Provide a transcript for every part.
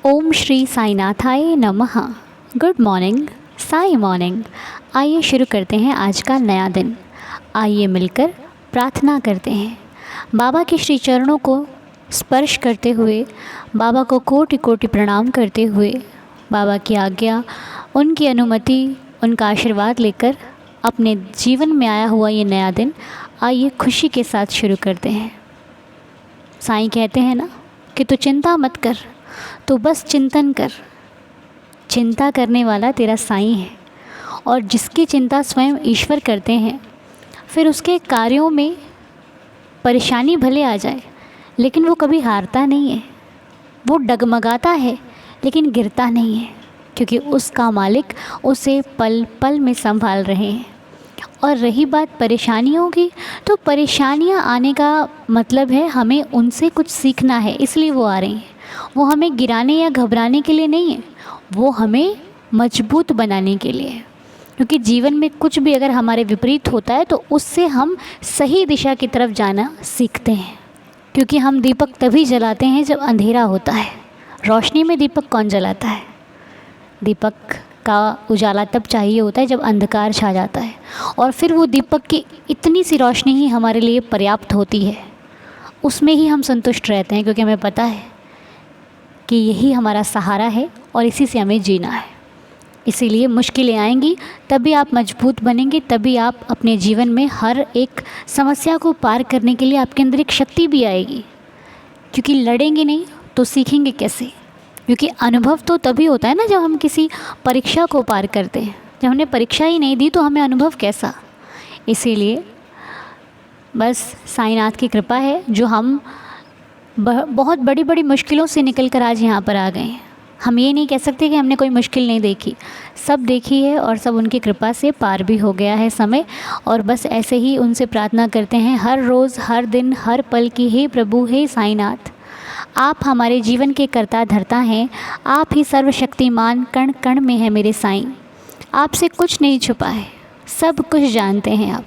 ओम श्री साईनाथाय नमः। Good morning, Sai morning. आइए शुरू करते हैं आज का नया दिन। आइए मिलकर प्रार्थना करते हैं। बाबा के श्री चरणों को स्पर्श करते हुए, बाबा को कोटि कोटि प्रणाम करते हुए, बाबा की आज्ञा, उनकी अनुमति, उनका आशीर्वाद लेकर अपने जीवन में आया हुआ ये नया दिन आइए खुशी के साथ शुरू करते हैं। साईं कहते हैं ना कि तू चिंता मत कर, तो बस चिंतन कर। चिंता करने वाला तेरा साईं है, और जिसकी चिंता स्वयं ईश्वर करते हैं, फिर उसके कार्यों में परेशानी भले आ जाए लेकिन वो कभी हारता नहीं है। वो डगमगाता है लेकिन गिरता नहीं है, क्योंकि उसका मालिक उसे पल पल में संभाल रहे हैं। और रही बात परेशानियों की, तो परेशानियां आने का मतलब है हमें उनसे कुछ सीखना है, इसलिए वो आ रही हैं। वो हमें गिराने या घबराने के लिए नहीं है, वो हमें मजबूत बनाने के लिए है। क्योंकि जीवन में कुछ भी अगर हमारे विपरीत होता है तो उससे हम सही दिशा की तरफ जाना सीखते हैं। क्योंकि हम दीपक तभी जलाते हैं जब अंधेरा होता है। रोशनी में दीपक कौन जलाता है? दीपक का उजाला तब चाहिए होता है जब अंधकार छा जाता है, और फिर वो दीपक की इतनी सी रोशनी ही हमारे लिए पर्याप्त होती है। उसमें ही हम संतुष्ट रहते हैं, क्योंकि हमें पता है कि यही हमारा सहारा है और इसी से हमें जीना है। इसीलिए मुश्किलें आएंगी, तभी आप मजबूत बनेंगे, तभी आप अपने जीवन में हर एक समस्या को पार करने के लिए आपके अंदर एक शक्ति भी आएगी। क्योंकि लड़ेंगे नहीं तो सीखेंगे कैसे? क्योंकि अनुभव तो तभी होता है ना जब हम किसी परीक्षा को पार करते हैं। जब हमने परीक्षा ही नहीं दी तो हमें अनुभव कैसा? इसीलिए बस साईनाथ की कृपा है जो हम बहुत बड़ी बड़ी मुश्किलों से निकल कर आज यहाँ पर आ गए हैं। हम ये नहीं कह सकते कि हमने कोई मुश्किल नहीं देखी, सब देखी है, और सब उनकी कृपा से पार भी हो गया है समय। और बस ऐसे ही उनसे प्रार्थना करते हैं हर रोज़, हर दिन, हर पल की, हे प्रभु, हे साईनाथ, आप हमारे जीवन के कर्ता धर्ता हैं। आप ही सर्वशक्तिमान, कण कण में है मेरे साईं। आपसे कुछ नहीं छुपा है, सब कुछ जानते हैं आप।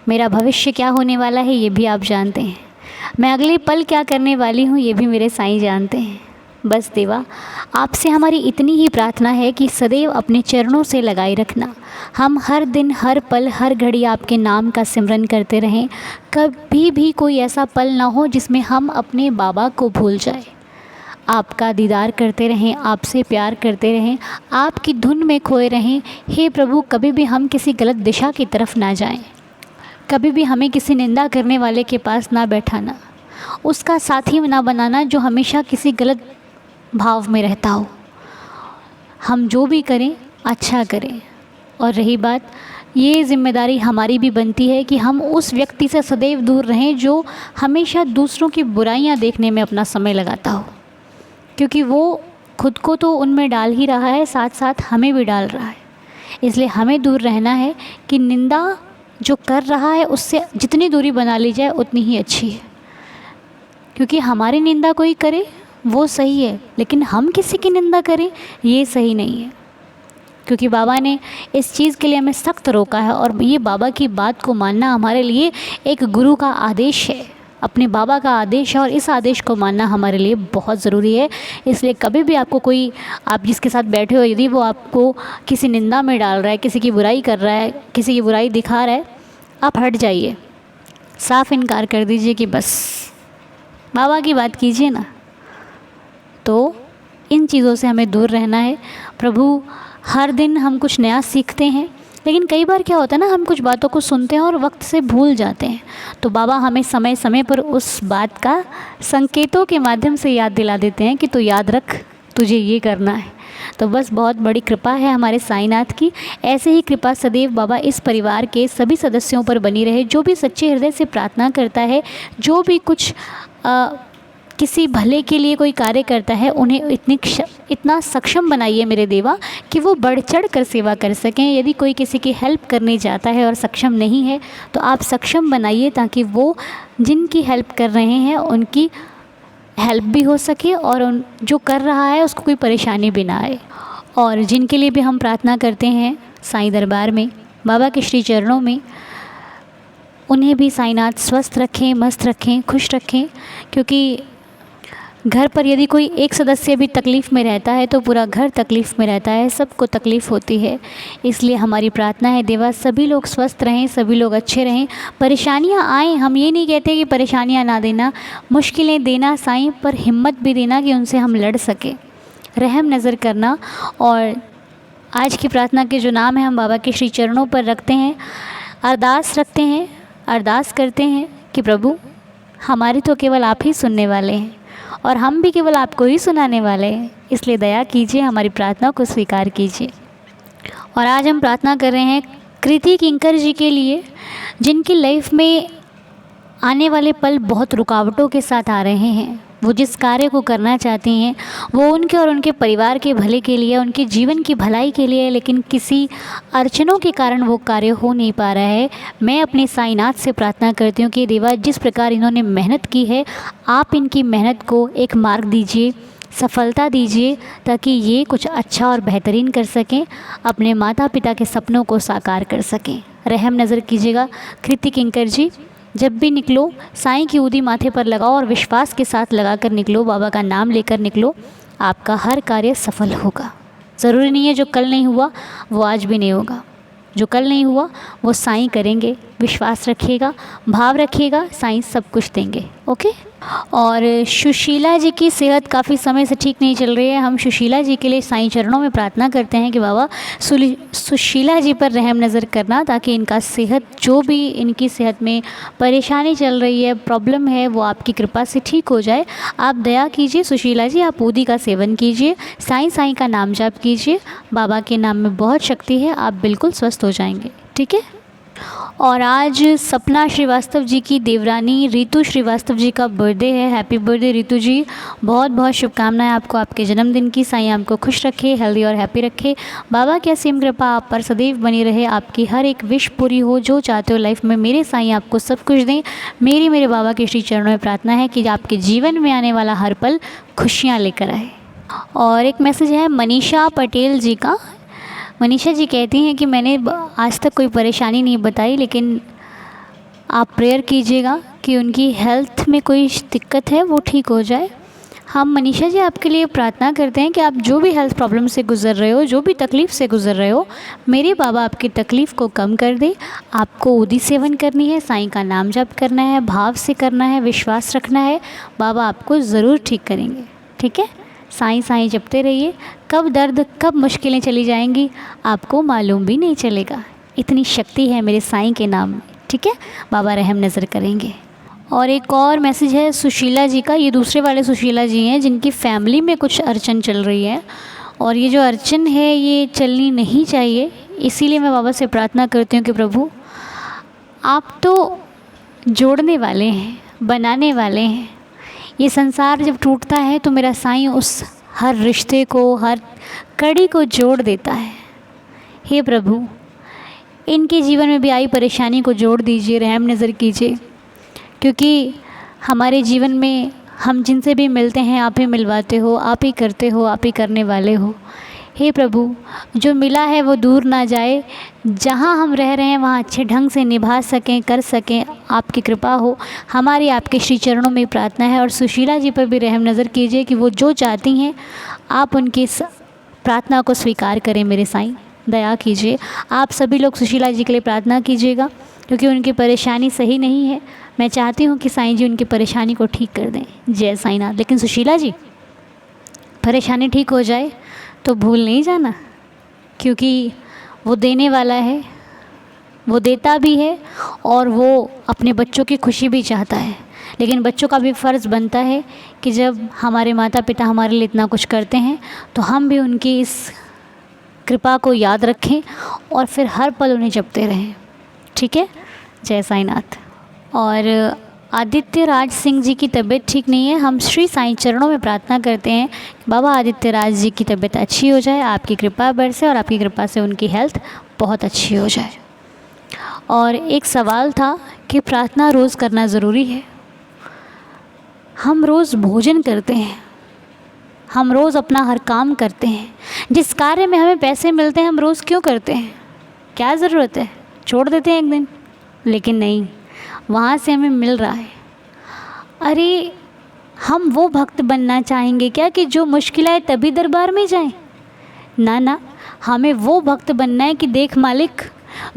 मेरा भविष्य क्या होने वाला है ये भी आप जानते हैं। मैं अगले पल क्या करने वाली हूँ ये भी मेरे साईं जानते हैं। बस देवा, आपसे हमारी इतनी ही प्रार्थना है कि सदैव अपने चरणों से लगाए रखना। हम हर दिन, हर पल, हर घड़ी आपके नाम का सिमरन करते रहें। कभी भी कोई ऐसा पल ना हो जिसमें हम अपने बाबा को भूल जाए। आपका दीदार करते रहें, आपसे प्यार करते रहें, आपकी धुन में खोए रहें। हे प्रभु, कभी भी हम किसी गलत दिशा की तरफ ना जाएं। कभी भी हमें किसी निंदा करने वाले के पास ना बैठाना, उसका साथी ना बनाना जो हमेशा किसी गलत भाव में रहता हो। हम जो भी करें अच्छा करें। और रही बात, ये जिम्मेदारी हमारी भी बनती है कि हम उस व्यक्ति से सदैव दूर रहें जो हमेशा दूसरों की बुराइयां देखने में अपना समय लगाता हो। क्योंकि वो खुद को तो उनमें डाल ही रहा है, साथ साथ हमें भी डाल रहा है। इसलिए हमें दूर रहना है कि निंदा जो कर रहा है उससे जितनी दूरी बना ली जाए उतनी ही अच्छी है। क्योंकि हमारी निंदा कोई करे वो सही है, लेकिन हम किसी की निंदा करें ये सही नहीं है। क्योंकि बाबा ने इस चीज़ के लिए हमें सख्त रोका है, और ये बाबा की बात को मानना हमारे लिए एक गुरु का आदेश है, अपने बाबा का आदेश है, और इस आदेश को मानना हमारे लिए बहुत ज़रूरी है। इसलिए कभी भी आपको कोई, आप जिसके साथ बैठे हो, यदि वो आपको किसी निंदा में डाल रहा है, किसी की बुराई कर रहा है, किसी की बुराई दिखा रहा है, आप हट जाइए, साफ इनकार कर दीजिए कि बस बाबा की बात कीजिए ना। तो इन चीज़ों से हमें दूर रहना है। प्रभु, हर दिन हम कुछ नया सीखते हैं, लेकिन कई बार क्या होता है ना, हम कुछ बातों को सुनते हैं और वक्त से भूल जाते हैं। तो बाबा हमें समय समय पर उस बात का संकेतों के माध्यम से याद दिला देते हैं कि तू याद रख, तुझे ये करना है। तो बस बहुत बड़ी कृपा है हमारे साईनाथ की। ऐसे ही कृपा सदैव बाबा इस परिवार के सभी सदस्यों पर बनी रहे। जो भी सच्चे हृदय से प्रार्थना करता है, जो भी कुछ किसी भले के लिए कोई कार्य करता है, उन्हें इतना सक्षम बनाइए मेरे देवा कि वो बढ़ चढ़ कर सेवा कर सकें। यदि कोई किसी की हेल्प करने जाता है और सक्षम नहीं है तो आप सक्षम बनाइए, ताकि वो जिनकी हेल्प कर रहे हैं उनकी हेल्प भी हो सके, और उन जो कर रहा है उसको कोई परेशानी भी ना आए। और जिनके लिए भी हम प्रार्थना करते हैं साईं दरबार में, बाबा के श्री चरणों में, उन्हें भी साईनाथ स्वस्थ रखें, मस्त रखें, खुश रखें। क्योंकि घर पर यदि कोई एक सदस्य भी तकलीफ़ में रहता है तो पूरा घर तकलीफ़ में रहता है, सबको तकलीफ़ होती है। इसलिए हमारी प्रार्थना है देवा सभी लोग स्वस्थ रहें, सभी लोग अच्छे रहें। परेशानियां आएँ, हम ये नहीं कहते कि परेशानियां ना देना, मुश्किलें देना साईं, पर हिम्मत भी देना कि उनसे हम लड़ सकें, रहम नज़र करना। और आज की प्रार्थना के जो नाम है हम बाबा के श्री चरणों पर रखते हैं, अरदास रखते हैं, अरदास करते हैं कि प्रभु हमारी तो केवल आप ही सुनने वाले हैं और हम भी केवल आपको ही सुनाने वाले हैं, इसलिए दया कीजिए, हमारी प्रार्थना को स्वीकार कीजिए। और आज हम प्रार्थना कर रहे हैं कृति किंकर जी के लिए, जिनकी लाइफ में आने वाले पल बहुत रुकावटों के साथ आ रहे हैं। वो जिस कार्य को करना चाहती हैं वो उनके और उनके परिवार के भले के लिए, उनके जीवन की भलाई के लिए, लेकिन किसी अड़चनों के कारण वो कार्य हो नहीं पा रहा है। मैं अपने साईनाथ से प्रार्थना करती हूँ कि देवा जिस प्रकार इन्होंने मेहनत की है, आप इनकी मेहनत को एक मार्ग दीजिए, सफलता दीजिए, ताकि ये कुछ अच्छा और बेहतरीन कर सकें, अपने माता पिता के सपनों को साकार कर सकें। रहम नज़र कीजिएगा। कृति किंकर जी, जब भी निकलो साईं की ऊदी माथे पर लगाओ और विश्वास के साथ लगा कर निकलो, बाबा का नाम लेकर निकलो, आपका हर कार्य सफल होगा। ज़रूरी नहीं है जो कल नहीं हुआ वो आज भी नहीं होगा, जो कल नहीं हुआ वो साईं करेंगे। विश्वास रखिएगा, भाव रखिएगा, साईं सब कुछ देंगे। ओके। और सुशीला जी की सेहत काफ़ी समय से ठीक नहीं चल रही है। हम सुशीला जी के लिए साईं चरणों में प्रार्थना करते हैं कि बाबा सुशीला जी पर रहम नज़र करना, ताकि इनका सेहत, जो भी इनकी सेहत में परेशानी चल रही है, प्रॉब्लम है, वो आपकी कृपा से ठीक हो जाए। आप दया कीजिए सुशीला जी, आप ऊदी का सेवन कीजिए, साईं साईं का नाम जाप कीजिए, बाबा के नाम में बहुत शक्ति है, आप बिल्कुल स्वस्थ हो जाएंगे। ठीक है। और आज सपना श्रीवास्तव जी की देवरानी रितु श्रीवास्तव जी का बर्थडे है। हैप्पी बर्थडे रितु जी, बहुत बहुत शुभकामनाएं आपको आपके जन्मदिन की। साईं आपको खुश रखे, हेल्दी और हैप्पी रखे, बाबा की असीम कृपा आप पर सदैव बनी रहे, आपकी हर एक विश पूरी हो, जो चाहते हो लाइफ में मेरे साईं आपको सब कुछ दें। मेरे बाबा के श्री चरणों में प्रार्थना है कि आपके जीवन में आने वाला हर पल खुशियाँ लेकर आए। और एक मैसेज है मनीषा पटेल जी का। मनीषा जी कहती हैं कि मैंने आज तक कोई परेशानी नहीं बताई, लेकिन आप प्रेयर कीजिएगा कि उनकी हेल्थ में कोई दिक्कत है वो ठीक हो जाए। हम मनीषा जी आपके लिए प्रार्थना करते हैं कि आप जो भी हेल्थ प्रॉब्लम से गुज़र रहे हो, जो भी तकलीफ़ से गुज़र रहे हो, मेरे बाबा आपकी तकलीफ़ को कम कर दे। आपको ऊदी सेवन करनी है, साईं का नाम जप करना है, भाव से करना है, विश्वास रखना है, बाबा आपको ज़रूर ठीक करेंगे। ठीक है। साईं साईं जपते रहिए, कब दर्द कब मुश्किलें चली जाएंगी आपको मालूम भी नहीं चलेगा। इतनी शक्ति है मेरे साईं के नाम में। ठीक है। बाबा रहम नज़र करेंगे। और एक और मैसेज है सुशीला जी का। ये दूसरे वाले सुशीला जी हैं जिनकी फैमिली में कुछ अड़चन चल रही है, और ये जो अड़चन है ये चलनी नहीं चाहिए। इसीलिए मैं बाबा से प्रार्थना करती हूँ कि प्रभु आप तो जोड़ने वाले हैं, बनाने वाले हैं। ये संसार जब टूटता है तो मेरा साईं उस हर रिश्ते को, हर कड़ी को जोड़ देता है। हे प्रभु इनके जीवन में भी आई परेशानी को जोड़ दीजिए, रहम नज़र कीजिए, क्योंकि हमारे जीवन में हम जिनसे भी मिलते हैं आप ही मिलवाते हो, आप ही करते हो, आप ही करने वाले हो। हे प्रभु जो मिला है वो दूर ना जाए, जहाँ हम रह रहे हैं वहाँ अच्छे ढंग से निभा सकें, कर सकें, आपकी कृपा हो। हमारी आपके श्री चरणों में प्रार्थना है। और सुशीला जी पर भी रहम नज़र कीजिए कि वो जो चाहती हैं आप उनकी प्रार्थना को स्वीकार करें। मेरे साईं दया कीजिए। आप सभी लोग सुशीला जी के लिए प्रार्थना कीजिएगा, क्योंकि उनकी परेशानी सही नहीं है। मैं चाहती हूँ कि साईं जी उनकी परेशानी को ठीक कर दें। जय साईनाथ। लेकिन सुशीला जी परेशानी ठीक हो जाए तो भूल नहीं जाना, क्योंकि वो देने वाला है, वो देता भी है और वो अपने बच्चों की खुशी भी चाहता है। लेकिन बच्चों का भी फ़र्ज़ बनता है कि जब हमारे माता पिता हमारे लिए इतना कुछ करते हैं तो हम भी उनकी इस कृपा को याद रखें और फिर हर पल उन्हें जपते रहें। ठीक है। जय साईनाथ। और आदित्य राज सिंह जी की तबीयत ठीक नहीं है। हम श्री साईं चरणों में प्रार्थना करते हैं बाबा आदित्य राज जी की तबीयत अच्छी हो जाए, आपकी कृपा बरसे और आपकी कृपा से उनकी हेल्थ बहुत अच्छी हो जाए। और एक सवाल था कि प्रार्थना रोज़ करना ज़रूरी है। हम रोज़ भोजन करते हैं, हम रोज़ अपना हर काम करते हैं, जिस कार्य में हमें पैसे मिलते हैं हम रोज़ क्यों करते हैं? क्या ज़रूरत है? छोड़ देते हैं एक दिन। लेकिन नहीं, वहाँ से हमें मिल रहा है। अरे हम वो भक्त बनना चाहेंगे क्या कि जो मुश्किल आए तभी दरबार में जाएं? ना ना, हमें वो भक्त बनना है कि देख मालिक,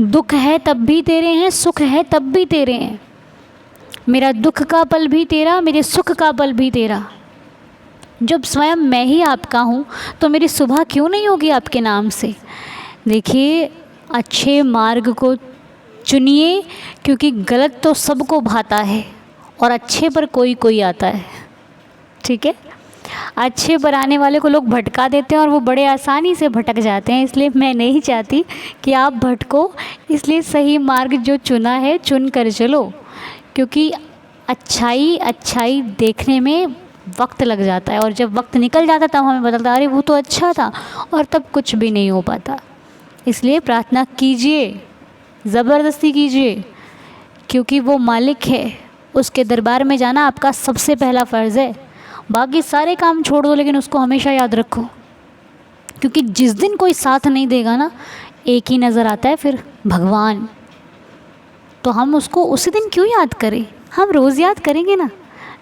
दुख है तब भी तेरे हैं, सुख है तब भी तेरे हैं, मेरा दुख का पल भी तेरा, मेरे सुख का पल भी तेरा। जब स्वयं मैं ही आपका हूँ तो मेरी सुबह क्यों नहीं होगी आपके नाम से? देखिए, अच्छे मार्ग को चुनिए, क्योंकि गलत तो सबको भाता है और अच्छे पर कोई कोई आता है। ठीक है, अच्छे पर आने वाले को लोग भटका देते हैं और वो बड़े आसानी से भटक जाते हैं। इसलिए मैं नहीं चाहती कि आप भटको, इसलिए सही मार्ग जो चुना है चुन कर चलो, क्योंकि अच्छाई अच्छाई देखने में वक्त लग जाता है और जब वक्त निकल जाता है तब हमें पता लगता है अरे वो तो अच्छा था, और तब कुछ भी नहीं हो पाता। इसलिए प्रार्थना कीजिए, ज़बरदस्ती कीजिए, क्योंकि वो मालिक है, उसके दरबार में जाना आपका सबसे पहला फ़र्ज़ है। बाकी सारे काम छोड़ दो, लेकिन उसको हमेशा याद रखो, क्योंकि जिस दिन कोई साथ नहीं देगा ना, एक ही नज़र आता है फिर, भगवान। तो हम उसको उसी दिन क्यों याद करें, हम रोज़ याद करेंगे ना।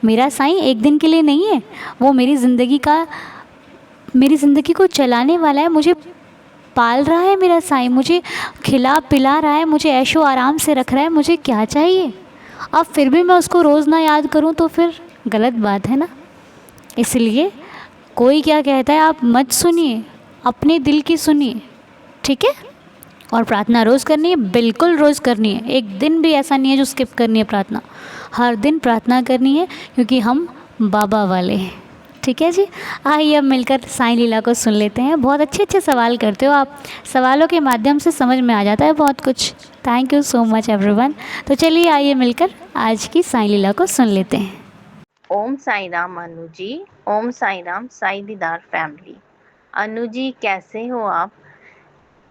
मेरा साईं एक दिन के लिए नहीं है, वो मेरी ज़िंदगी को चलाने वाला है, मुझे पाल रहा है मेरा साईं, मुझे खिला पिला रहा है, मुझे ऐशो आराम से रख रहा है, मुझे क्या चाहिए? अब फिर भी मैं उसको रोज़ ना याद करूं तो फिर गलत बात है ना। इसलिए कोई क्या कहता है आप मत सुनिए, अपने दिल की सुनिए, ठीक है। और प्रार्थना रोज़ करनी है, बिल्कुल रोज़ करनी है, एक दिन भी ऐसा नहीं है जो स्किप करनी है प्रार्थना, हर दिन प्रार्थना करनी है, क्योंकि हम बाबा वाले हैं। ठीक है जी, आइए अब मिलकर साईं लीला को सुन लेते हैं। बहुत अच्छे अच्छे सवाल करते हो आप, सवालों के माध्यम से समझ में आ जाता है बहुत कुछ। Thank you so much everyone. तो चलिए आइए मिलकर आज की साईं लीला को सुन लेते हैं। ओम साई राम अनु जी। ओम साई राम साई दीदार फैमिली। अनु जी कैसे हो आप?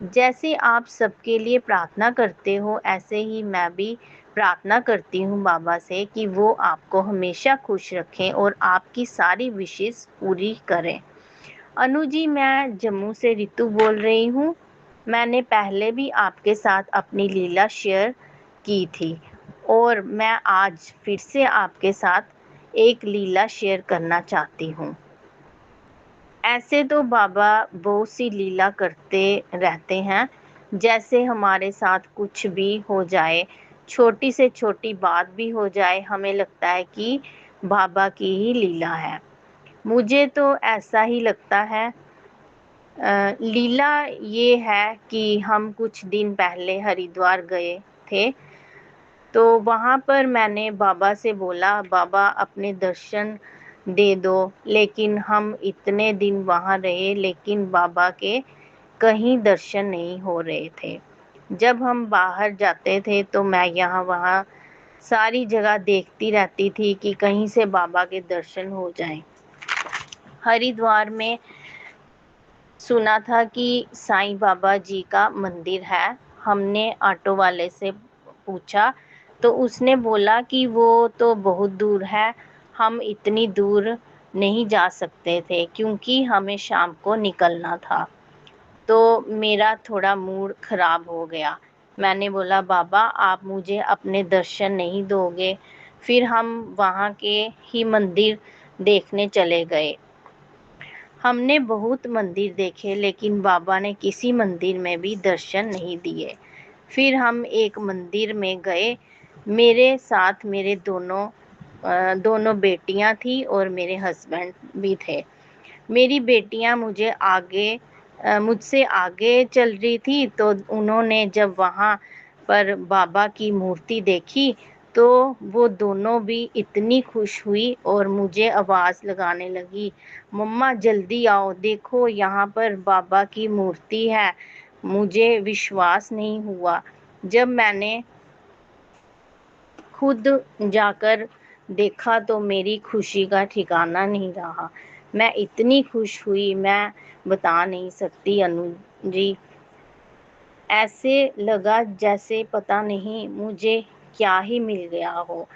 जैसे आप सबके लिए प्रार्थना करते हो, ऐसे ही मैं भी प्रार्थना करती हूँ बाबा से कि वो आपको हमेशा खुश रखें और आपकी सारी विशेष पूरी करें। अनु जी, मैं जम्मू से रितु बोल रही हूँ। मैंने पहले भी आपके साथ अपनी लीला शेयर की थी और मैं आज फिर से आपके साथ एक लीला शेयर करना चाहती हूँ। ऐसे तो बाबा बहुत सी लीला करते रहते हैं, जैसे हमारे साथ कुछ भी हो जाए, छोटी से छोटी बात भी हो जाए, हमें लगता है कि बाबा की ही लीला है। मुझे तो ऐसा ही लगता है। लीला ये है कि हम कुछ दिन पहले हरिद्वार गए थे, तो वहाँ पर मैंने बाबा से बोला, बाबा अपने दर्शन दे दो। लेकिन हम इतने दिन वहाँ रहे, लेकिन बाबा के कहीं दर्शन नहीं हो रहे थे। जब हम बाहर जाते थे तो मैं यहाँ वहाँ सारी जगह देखती रहती थी कि कहीं से बाबा के दर्शन हो जाएं। हरिद्वार में सुना था कि साईं बाबा जी का मंदिर है। हमने ऑटो वाले से पूछा तो उसने बोला कि वो तो बहुत दूर है, हम इतनी दूर नहीं जा सकते थे क्योंकि हमें शाम को निकलना था। तो मेरा थोड़ा मूड खराब हो गया। मैंने बोला, बाबा आप मुझे अपने दर्शन नहीं दोगे? फिर हम वहाँ के ही मंदिर देखने चले गए। हमने बहुत मंदिर देखे, लेकिन बाबा ने किसी मंदिर में भी दर्शन नहीं दिए। फिर हम एक मंदिर में गए। मेरे साथ मेरे दोनों बेटियां थी और मेरे हस्बैंड भी थे। मेरी बेटियां मुझसे आगे चल रही थी, तो उन्होंने जब वहाँ पर बाबा की मूर्ति देखी तो वो दोनों भी इतनी खुश हुई और मुझे आवाज़ लगाने लगी, मम्मा जल्दी आओ, देखो यहाँ पर बाबा की मूर्ति है। मुझे विश्वास नहीं हुआ। जब मैंने खुद जाकर देखा तो मेरी खुशी का ठिकाना नहीं रहा। मैं इतनी खुश हुई, मैं बता नहीं सकती अनु जी। ऐसे लगा जैसे पता नहीं मुझे क्या ही मिल गया हो।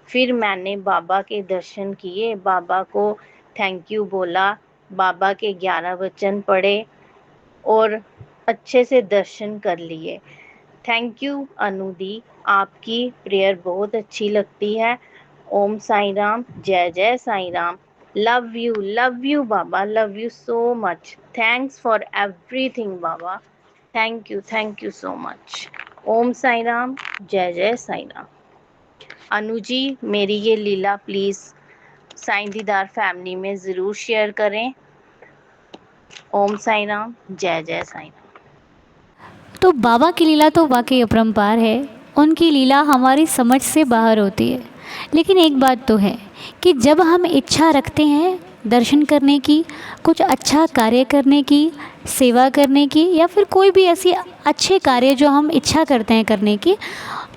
फिर मैंने बाबा के दर्शन किए, बाबा को थैंक यू बोला, बाबा के 11 वचन पढ़े और अच्छे से दर्शन कर लिए। थैंक यू अनु दी, आपकी प्रेयर बहुत अच्छी लगती है ओम साई राम, जय जय साई राम। लव यू बाबा, love you so much. Thanks for everything बाबा, thank you so much. Om Sai Ram, जय जय साई राम। अनु जी, मेरी ये लीला प्लीज़ साईं दीदार फैमिली में ज़रूर शेयर करें। ओम साई राम, जय जय साई राम। तो बाबा की लीला तो वाकई अपरंपार है, उनकी लीला हमारी समझ से बाहर होती है। लेकिन एक बात तो है कि जब हम इच्छा रखते हैं दर्शन करने की, कुछ अच्छा कार्य करने की, सेवा करने की, या फिर कोई भी ऐसी अच्छे कार्य जो हम इच्छा करते हैं करने की,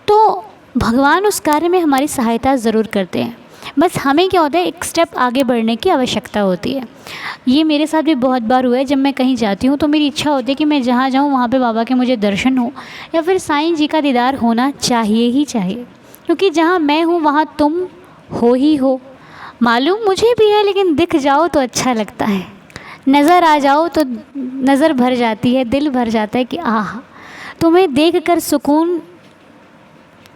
तो भगवान उस कार्य में हमारी सहायता ज़रूर करते हैं। बस हमें क्या होता है, एक स्टेप आगे बढ़ने की आवश्यकता होती है। ये मेरे साथ भी बहुत बार हुआ है। जब मैं कहीं जाती हूँ तो मेरी इच्छा होती है कि मैं जहाँ जाऊँ वहाँ पे बाबा के मुझे दर्शन हो, या फिर साईं जी का दीदार होना चाहिए ही चाहिए। क्योंकि जहाँ मैं हूँ वहाँ तुम हो ही हो, मालूम मुझे भी है, लेकिन दिख जाओ तो अच्छा लगता है, नज़र आ जाओ तो नज़र भर जाती है, दिल भर जाता है कि आह, तुम्हें देख कर सुकून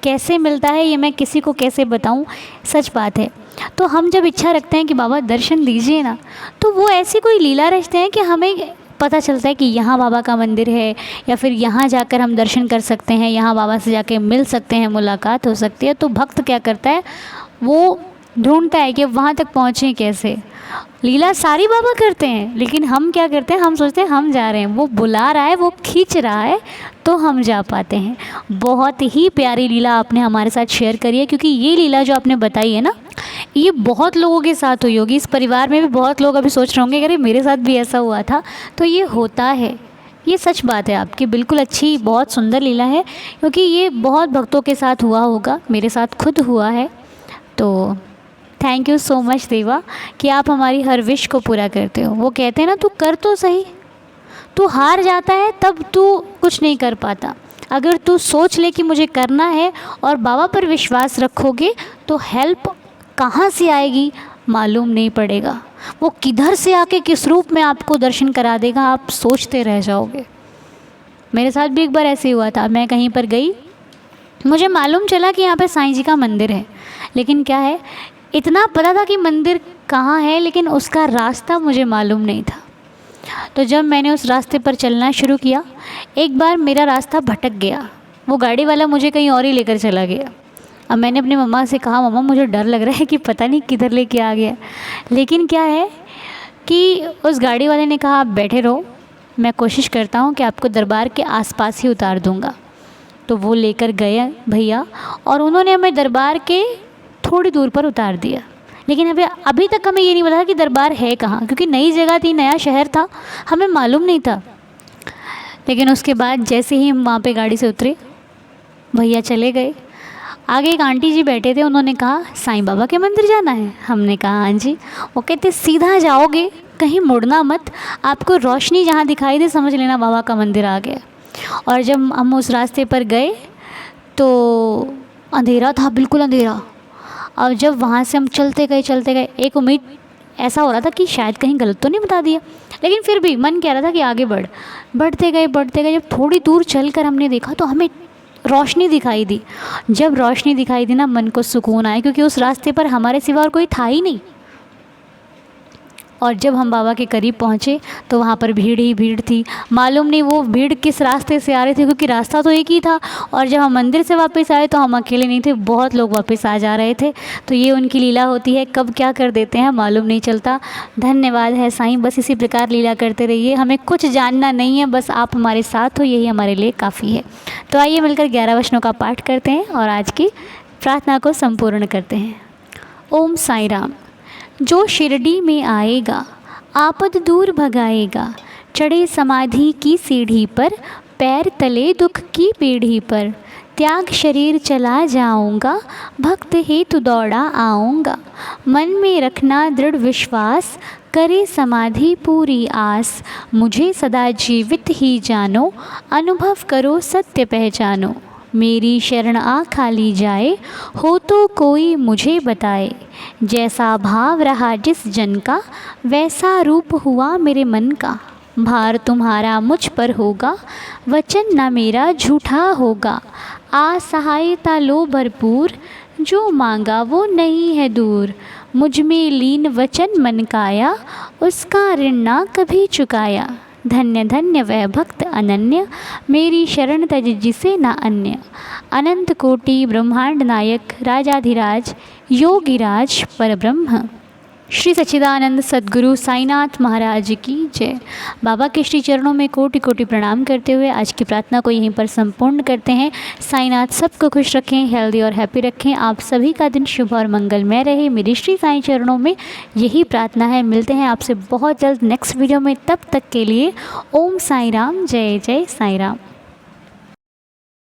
कैसे मिलता है ये मैं किसी को कैसे बताऊं, सच बात है। तो हम जब इच्छा रखते हैं कि बाबा दर्शन दीजिए ना, तो वो ऐसी कोई लीला रचते हैं कि हमें पता चलता है कि यहाँ बाबा का मंदिर है, या फिर यहाँ जाकर हम दर्शन कर सकते हैं, यहाँ बाबा से जाके मिल सकते हैं, मुलाकात हो सकती है। तो भक्त क्या करता है, वो ढूंढता है कि वहाँ तक पहुँचें कैसे। लीला सारी बाबा करते हैं, लेकिन हम क्या करते हैं, हम सोचते हैं हम जा रहे हैं, वो बुला रहा है, वो खींच रहा है, तो हम जा पाते हैं। बहुत ही प्यारी लीला आपने हमारे साथ शेयर करी है, क्योंकि ये लीला जो आपने बताई है ना, ये बहुत लोगों के साथ हुई होगी। इस परिवार में भी बहुत लोग अभी सोच रहे होंगे अरे मेरे साथ भी ऐसा हुआ था। तो ये होता है, ये सच बात है आपकी, बिल्कुल अच्छी, बहुत सुंदर लीला है, क्योंकि ये बहुत भक्तों के साथ हुआ होगा, मेरे साथ खुद हुआ है। तो थैंक यू सो मच देवा कि आप हमारी हर विश को पूरा करते हो। वो कहते हैं ना, तू कर तो सही, तू हार जाता है तब तू कुछ नहीं कर पाता। अगर तू सोच ले कि मुझे करना है और बाबा पर विश्वास रखोगे, तो हेल्प कहाँ से आएगी मालूम नहीं पड़ेगा। वो किधर से आके किस रूप में आपको दर्शन करा देगा, आप सोचते रह जाओगे। मेरे साथ भी एक बार ऐसे हुआ था। मैं कहीं पर गई, मुझे मालूम चला कि यहाँ पे साईं जी का मंदिर है, लेकिन क्या है, इतना पता था कि मंदिर कहाँ है, लेकिन उसका रास्ता मुझे मालूम नहीं था। तो जब मैंने उस रास्ते पर चलना शुरू किया, एक बार मेरा रास्ता भटक गया, वो गाड़ी वाला मुझे कहीं और ही लेकर चला गया। अब मैंने अपनी मम्मा से कहा, मम्मा मुझे डर लग रहा है कि पता नहीं किधर लेके आ गया। लेकिन क्या है कि उस गाड़ी वाले ने कहा, आप बैठे रहो, मैं कोशिश करता हूँ कि आपको दरबार के आसपास ही उतार दूँगा। तो वो लेकर गए भैया, और उन्होंने हमें दरबार के थोड़ी दूर पर उतार दिया। लेकिन अभी तक हमें ये नहीं पता कि दरबार है कहाँ, क्योंकि नई जगह थी, नया शहर था, हमें मालूम नहीं था। लेकिन उसके बाद जैसे ही हम वहाँ पे गाड़ी से उतरे, भैया चले गए। आगे एक आंटी जी बैठे थे, उन्होंने कहा, साईं बाबा के मंदिर जाना है? हमने कहा हाँ जी। वो कहते, सीधा जाओगे, कहीं मुड़ना मत, आपको रोशनी जहाँ दिखाई दे समझ लेना बाबा का मंदिर आ गया। और जब हम उस रास्ते पर गए तो अंधेरा था, बिल्कुल अंधेरा। और जब वहाँ से हम चलते गए, एक उम्मीद ऐसा हो रहा था कि शायद कहीं गलत तो नहीं बता दिया, लेकिन फिर भी मन कह रहा था कि आगे बढ़ते गए। जब थोड़ी दूर चलकर हमने देखा तो हमें रोशनी दिखाई दी। जब रोशनी दिखाई दी ना, मन को सुकून आया, क्योंकि उस रास्ते पर हमारे सिवा और कोई था ही नहीं। और जब हम बाबा के करीब पहुँचे तो वहाँ पर भीड़ ही भीड़ थी। मालूम नहीं वो भीड़ किस रास्ते से आ रहे थे, क्योंकि रास्ता तो एक ही था। और जब हम मंदिर से वापस आए तो हम अकेले नहीं थे, बहुत लोग वापस आ जा रहे थे। तो ये उनकी लीला होती है, कब क्या कर देते हैं मालूम नहीं चलता। धन्यवाद है साईं, बस इसी प्रकार लीला करते रहिए। हमें कुछ जानना नहीं है, बस आप हमारे साथ हो, यही हमारे लिए काफ़ी है। तो आइए मिलकर 11 वचनों का पाठ करते हैं और आज की प्रार्थना को संपूर्ण करते हैं। ओम साई राम। जो शिरडी में आएगा आपद दूर भगाएगा, चढ़े समाधि की सीढ़ी पर, पैर तले दुख की पीढ़ी पर, त्याग शरीर चला जाऊंगा, भक्त हेतु दौड़ा आऊँगा। मन में रखना दृढ़ विश्वास, करे समाधि पूरी आस, मुझे सदा जीवित ही जानो, अनुभव करो सत्य पहचानो। मेरी शरण आ खाली जाए, हो तो कोई मुझे बताए, जैसा भाव रहा जिस जन का, वैसा रूप हुआ मेरे मन का। भार तुम्हारा मुझ पर होगा, वचन न मेरा झूठा होगा, आ सहायता लो भरपूर, जो मांगा वो नहीं है दूर, मुझ में लीन वचन मन काया, उसका ऋण ना कभी चुकाया। धन्य धन्य वह भक्त अनन्य, मेरी शरण तज जिसे ना अन्य। अनंत कोटि ब्रह्मांड नायक, राजाधिराज योगिराज परब्रह्म। श्री सच्चिदानंद सद्गुरु साईनाथ महाराज की जय। बाबा के श्री चरणों में कोटि कोटि प्रणाम करते हुए आज की प्रार्थना को यहीं पर संपूर्ण करते हैं। साईनाथ सबको खुश रखें, हेल्दी और हैप्पी रखें। आप सभी का दिन शुभ और मंगलमय रहे, मेरी श्री साईं चरणों में यही प्रार्थना है। मिलते हैं आपसे बहुत जल्द नेक्स्ट वीडियो में, तब तक के लिए ओम साई राम, जय जय साई राम।